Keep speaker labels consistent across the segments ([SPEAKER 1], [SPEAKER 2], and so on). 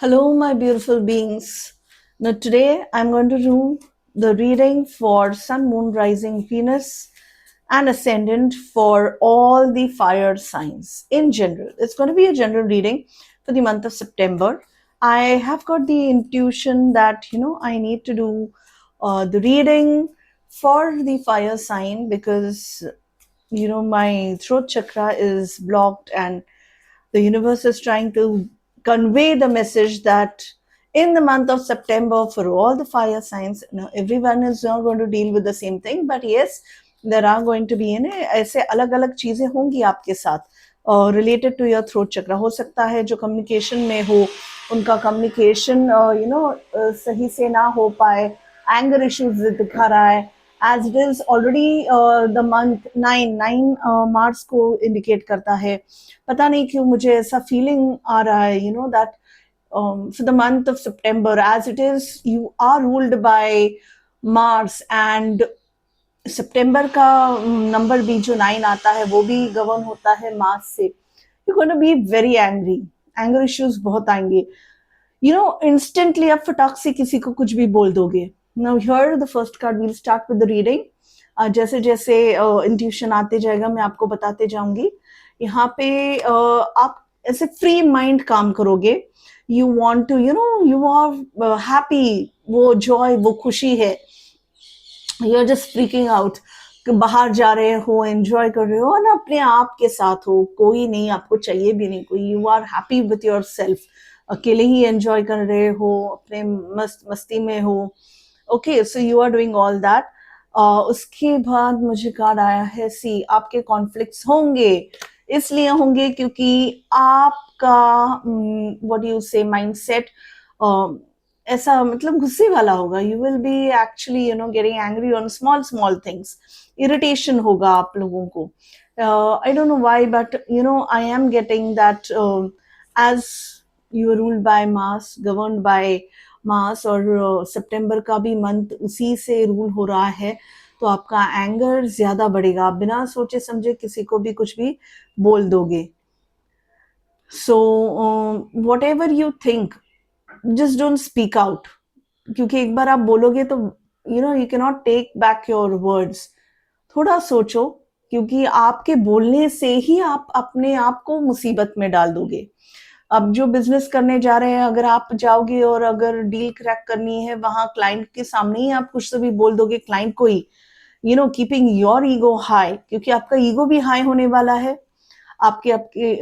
[SPEAKER 1] Hello, my beautiful beings. Now, today I'm going to do the reading for Sun, Moon, Rising, Venus, and Ascendant for all the fire signs in general. It's going to be a general reading for the month of September. I have got the intuition that I need to do the reading for the fire sign because my throat chakra is blocked and the universe is trying to convey the message that in the month of September, for all the fire signs, everyone is not going to deal with the same thing, but yes, there are going to be ऐसे अलग अलग चीजें होंगी आपके साथ related to your throat चक्र. हो सकता है जो कम्युनिकेशन में हो उनका कम्युनिकेशन सही से ना हो पाए, एंगर इश्यूज दिखा रहा है, as it is already the month 9 मार्च को इंडिकेट करता है. पता नहीं क्यों मुझे ऐसा फीलिंग आ रहा है that for the month of September, as it is, you are ruled by Mars, and सितंबर का नंबर भी जो 9 आता है वो भी गवर्न होता है मार्स से. You gonna be very angry, anger issues बहुत आएंगे. इंस्टेंटली आप फटाक से किसी को कुछ भी बोल दोगे. Now here the first card, we'll start with the reading. जैसे जैसे इंट्यूशन आते जाएगा मैं आपको बताते जाऊंगी. यहाँ पे आप ऐसे फ्री माइंड काम करोगे. You want to you are happy, वो जॉय, वो खुशी है. You are just freaking out. बाहर जा रहे हो, एंजॉय कर रहे हो और अपने आप के साथ हो, कोई नहीं आपको चाहिए भी नहीं कोई. You are happy with your self, अकेले ही एंजॉय कर रहे हो, अपने मस्ती में हो. Okay, so you are doing all that. उसके बाद मुझे कार्ड आया है सी. आपके कॉन्फ्लिक्ट्स होंगे, इसलिए होंगे क्योंकि आपका व्हाट यू से माइंडसेट ऐसा मतलब गुस्से वाला होगा. You will be actually getting angry on small small things. Irritation होगा आप लोगों को. I don't know why, but I am getting that as you are ruled by मास, गवर्न्ड बाय मास, और सितंबर का भी मंथ उसी से रूल हो रहा है, तो आपका एंगर ज्यादा बढ़ेगा. आप बिना सोचे समझे किसी को भी कुछ भी बोल दोगे. So whatever you think, just don't speak out, क्योंकि एक बार आप बोलोगे तो you can not take back your words. थोड़ा सोचो, क्योंकि आपके बोलने से ही आप अपने आप को मुसीबत में डाल दोगे. अब जो बिजनेस करने जा रहे हैं, अगर आप जाओगे और अगर डील क्रैक करनी है वहां क्लाइंट के सामने ही आप कुछ से भी बोल दोगे क्लाइंट को ही, कीपिंग योर ईगो हाई, क्योंकि आपका ईगो भी हाई होने वाला है. आपके आपके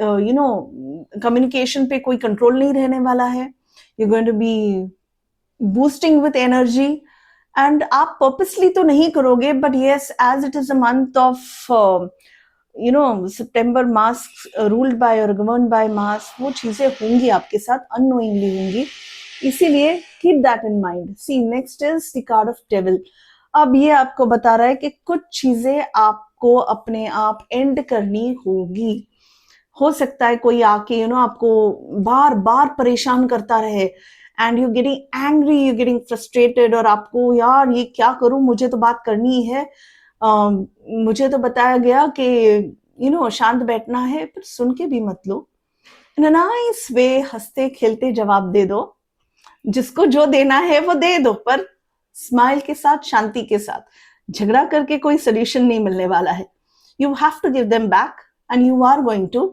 [SPEAKER 1] कम्युनिकेशन पे कोई कंट्रोल नहीं रहने वाला है. You going to be boosting with energy. And आप पर्पसली तो नहीं करोगे, but yes, as it is a month of September, मास रूल्ड बाय और गवर्न बाय मास, वो चीजें होंगी आपके साथ, अननोइंगली होंगी. इसीलिए keep that in mind. See, next is the card of devil. अब ये आपको बता रहा है कि कुछ चीजें आपको अपने आप एंड करनी होगी. हो सकता है कोई आके आपको बार बार परेशान करता रहे, and you getting angry, you getting frustrated, और आपको यार ये क्या करूं, मुझे तो बात करनी ही है. मुझे तो बताया गया कि शांत बैठना है, पर सुन के भी मत लो. इन अ नाइस वे, हंसते खेलते जवाब दे दो. जिसको जो देना है वो दे दो, पर स्माइल के साथ, शांति के साथ. झगड़ा करके कोई सोल्यूशन नहीं मिलने वाला है. You have to give them back, and you are going to.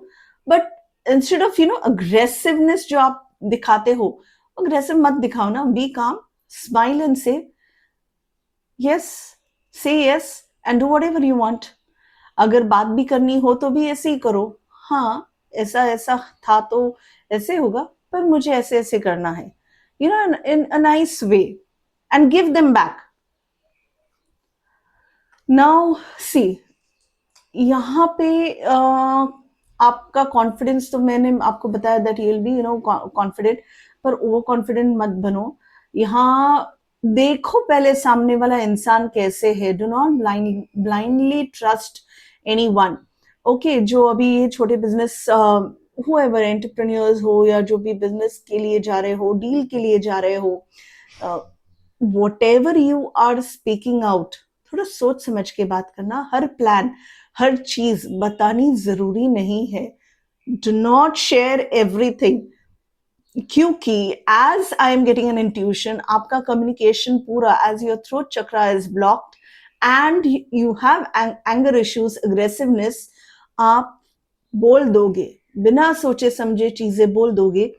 [SPEAKER 1] But instead of aggressiveness जो आप दिखाते हो, अग्रेसिव मत दिखाओ ना. बी काम, स्माइल एंड से यस, से yes, and do whatever you want. अगर बात भी करनी हो तो भी ऐसे ही करो. हाँ, ऐसा ऐसा था तो ऐसे होगा, पर मुझे ऐसे ऐसे करना है, in a nice way, and give them back. Now see, यहाँ पे आपका कॉन्फिडेंस तो मैंने आपको बताया that you will be confident, पर ओवर कॉन्फिडेंट मत बनो. यहाँ देखो पहले सामने वाला इंसान कैसे है. Do not blindly trust anyone. Okay, जो अभी ये छोटे बिजनेस whoever एंटरप्रेन्योर्स हो, या जो भी बिजनेस के लिए जा रहे हो, डील के लिए जा रहे हो, whatever you are speaking out, थोड़ा सोच समझ के बात करना. हर प्लान, हर चीज बतानी जरूरी नहीं है. Do not share everything. क्योंकि as I am getting an intuition, आपका कम्युनिकेशन पूरा, as your throat chakra is blocked and you have anger issues, aggressiveness, आप बोल दोगे, बिना सोचे समझे चीजें बोल दोगे,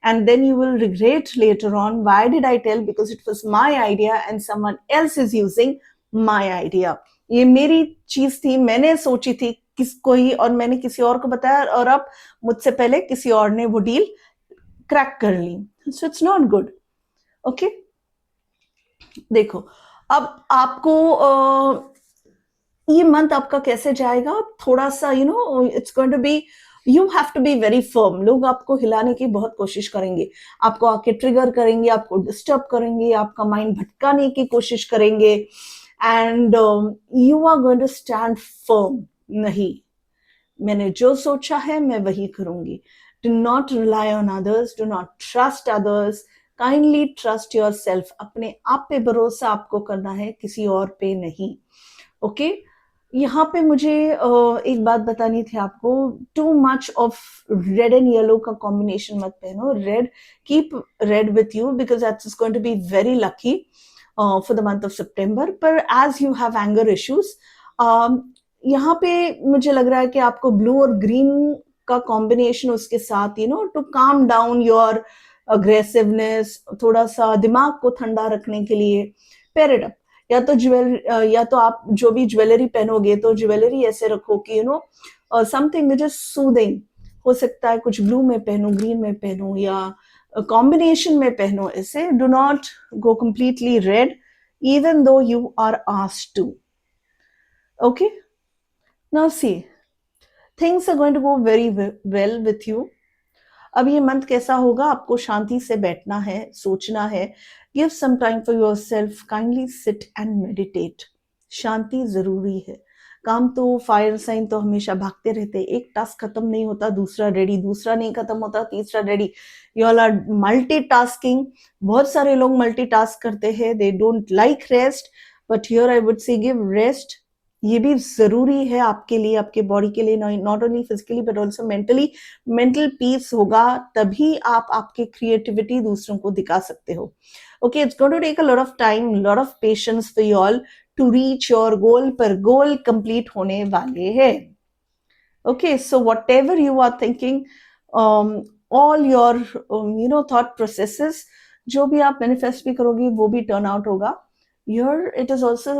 [SPEAKER 1] and then you will regret later on, why did I tell, because it was my idea and someone else is using my idea. ये मेरी चीज थी, मैंने सोची थी किसको ही, और मैंने किसी और को बताया, और अब मुझसे पहले किसी और ने वो डील क्रैक कर ली. So it's not good. Okay, देखो अब आपको ये मंथ आपका कैसे जाएगा, थोड़ा सा it's going to be, you have to be very firm. लोग आपको हिलाने की बहुत कोशिश करेंगे, आपको आके ट्रिगर करेंगे, आपको डिस्टर्ब करेंगे, आपका माइंड भटकाने की कोशिश करेंगे, and you are going to stand firm. नहीं, मैंने जो सोचा है मैं वही करूंगी. Do not rely on others, do not trust others, kindly trust your self. अपने आप पे भरोसा आपको करना है, किसी और पे नहीं. ओके यहाँ पे मुझे एक बात बतानी थी आपको. Too much of red and yellow का कॉम्बिनेशन मत पहनो. Red, keep red with you because that is going to be very lucky for the month of September. पर as you have anger issues, यहाँ पे मुझे लग रहा है कि आपको ब्लू और ग्रीन का कॉम्बिनेशन उसके साथ, to calm down your aggressiveness, थोड़ा सा दिमाग को ठंडा रखने के लिए पेयर इट अप. या तो आप जो भी ज्वेलरी पहनोगे तो ज्वेलरी ऐसे रखो कि समथिंग विच इज सूदिंग. हो सकता है कुछ ब्लू में पहनो, ग्रीन में पहनो, या कॉम्बिनेशन में पहनो. ऐसे do not go completely red even though you are asked to. Okay, now see, things are going to go very well with you. अब ये मंथ कैसा होगा, आपको शांति से बैठना है, सोचना है. Give some time for yourself, kindly sit and meditate. शांति जरूरी है. काम तो फायर साइन तो हमेशा भागते रहते, एक टास्क खत्म नहीं होता दूसरा रेडी, दूसरा नहीं खत्म होता तीसरा ready. You all are multitasking. बहुत सारे लोग मल्टीटास्क करते हैं, they don't like rest, but here I would say give rest. ये भी जरूरी है आपके लिए, आपके बॉडी के लिए, not only physically but also mentally. Mental peace होगा तभी आप आपकी क्रिएटिविटी दूसरों को दिखा सकते हो. Okay, it's going to take a lot of time, lot of patience for you all to reach your goal, पर गोल कंप्लीट होने वाले हैं. Okay, so whatever you are thinking, all your thought processes, जो भी आप manifest भी करोगे वो भी टर्न आउट होगा. Here it is also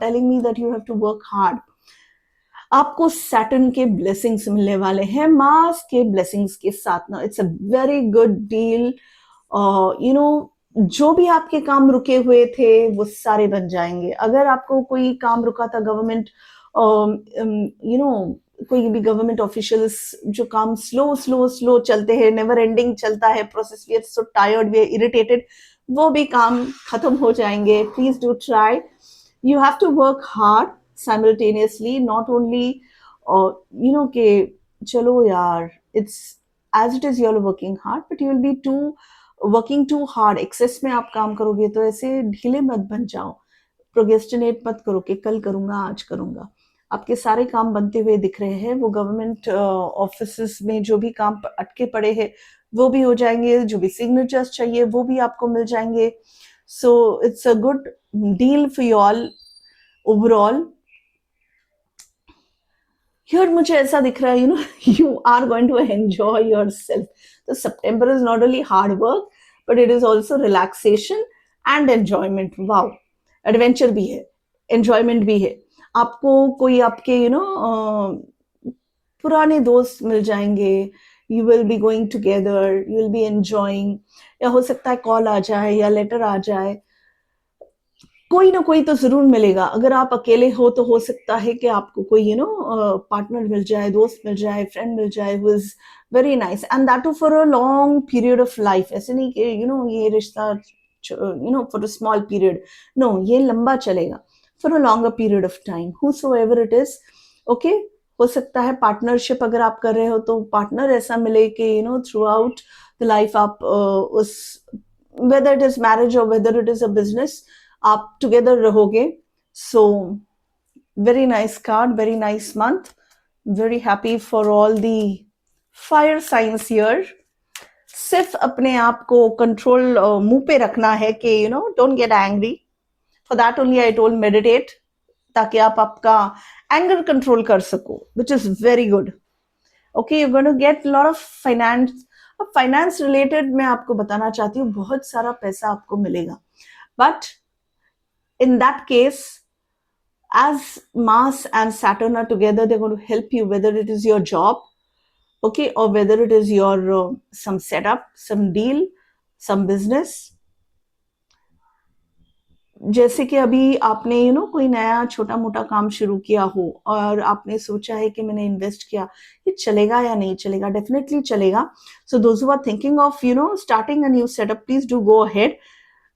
[SPEAKER 1] telling me that you have to work hard. आपको सैटर्न के ब्लेसिंग्स मिलने वाले हैं, मार्स के ब्लेसिंग्स के साथ ना. It's a very good deal. जो भी आपके काम रुके हुए थे वो सारे बन जाएंगे. अगर आपको कोई काम रुका था, गवर्नमेंट कोई भी गवर्नमेंट ऑफिशियल्स, जो काम स्लो स्लो स्लो चलते हैं, नेवर एंडिंग चलता है process, we are so tired, we are irritated, वो भी काम खत्म हो जाएंगे. Please do try. You have to work hard simultaneously, not only कि चलो यार, it's as it is you're working hard, but you will be working too hard. Excess में आप काम करोगे तो ऐसे ढीले मत बन जाओ, प्रोगेस्टिनेट मत करो कि कल करूंगा आज करूंगा. आपके सारे काम बनते हुए दिख रहे हैं. वो गवर्नमेंट ऑफिस में जो भी काम अटके पड़े हैं वो भी हो जाएंगे, जो भी सिग्नेचर्स चाहिए वो भी आपको मिल जाएंगे. So it's a good deal for you all overall. Here मुझे ऐसा दिख रहा है, you are going to enjoy yourself. तो September is not only hard work, but it is also relaxation and enjoyment. Wow, adventure भी है, enjoyment भी है. आपको कोई आपके पुराने दोस्त मिल जाएंगे. You will be going together, you will be enjoying. या हो सकता है कॉल आ जाए या लेटर आ जाए, कोई ना कोई तो जरूर मिलेगा. अगर आप अकेले हो तो हो सकता है कि आपको कोई पार्टनर मिल जाए, दोस्त मिल जाए, फ्रेंड मिल जाए, who is very nice, and that too for a long period of life. ऐसे नहीं कि ये रिश्ता for a small period. No, ये लंबा चलेगा, for a longer period of time, whosoever it is. Okay, हो सकता है पार्टनरशिप अगर आप कर रहे हो तो पार्टनर ऐसा मिले कि थ्रू आउट द लाइफ आप उस, whether it is marriage or whether it is a business, आप टुगेदर रहोगे. So very nice card, very nice month, very happy for all the fire science here. सिर्फ अपने आप को कंट्रोल मुंह पे रखना है कि you know don't get angry. For that only I told meditate, ताकि आप आपका एंगर कंट्रोल कर सको, which is very good. Okay, you going to get lot of finance. अब फाइनेंस रिलेटेड मैं आपको बताना चाहती हूँ, बहुत सारा पैसा आपको मिलेगा. But in that case, as Mars and Saturn are together, they're going to help you, whether it is your job, okay, or whether it is your some setup, some deal, some business. जैसे कि अभी आपने you know कोई नया छोटा मोटा काम शुरू किया हो और आपने सोचा है कि मैंने इन्वेस्ट किया, ये चलेगा या नहीं चलेगा. डेफिनेटली चलेगा. So those who are thinking of you know starting a new setup, please do go ahead.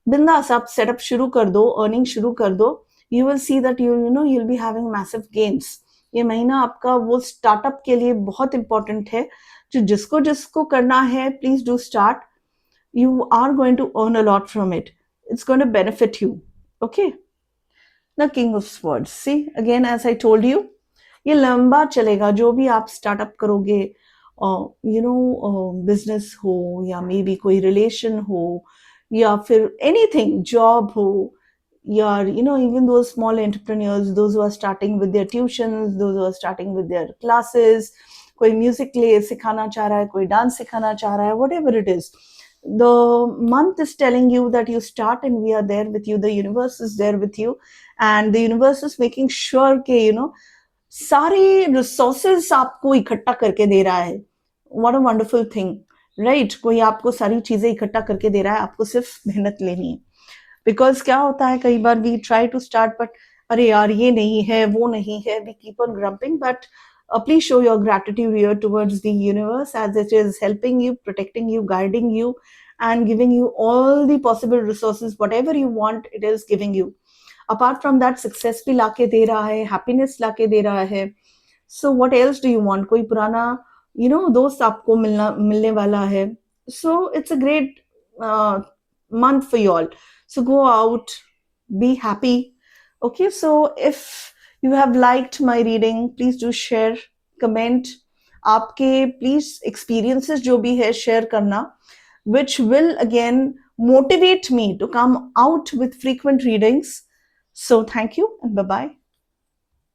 [SPEAKER 1] बिंदास आप सेटअप शुरू कर दो, अर्निंग शुरू कर दो. You will see that you know you will be having massive gains. ये महीना आपका वो स्टार्टअप के लिए बहुत इंपॉर्टेंट है. जो जिसको जिसको करना है, please do start. You are going to earn a lot from it. It's going to benefit you. Okay. Now King of Swords. See, again, as I told you, ये लंबा चलेगा. जो भी आप स्टार्टअप करोगे, यू नो बिजनेस हो या may be कोई रिलेशन हो या फिर एनीथिंग, जॉब हो, या you know even those small entrepreneurs, those who are starting with their tuitions, those who are starting with their classes, कोई म्यूजिक ले सिखाना चाह रहा है, कोई डांस सिखाना चाह रहा है, whatever it is, the month is telling you that you start and we are there with you. The universe is there with you, and the universe is making sure कि you know सारे resources आपको इकट्ठा करके दे रहा है. What a wonderful thing, right. कोई आपको सारी चीजें इकट्ठा करके दे रहा है, आपको सिर्फ मेहनत लेनी है. बिकॉज क्या होता है, कई बार we try to start but अरे यार ये नहीं है, वो नहीं है, we keep on grumping. But please show your gratitude here towards the universe, as it is helping you, protecting you, guiding you, and giving you all the possible resources. Whatever you want, it is giving you. Apart from that, success भी लाके दे रहा है, happiness लाके दे रहा है. So what else do you want? कोई पुराना you know दोस्त आपको मिलने वाला है. So it's a great month for you all. So go out, be happy. Okay, so if you have liked my reading, please do share, comment. आपके please experiences जो भी है share करना, which will again motivate me to come out with frequent readings. So thank you and bye bye.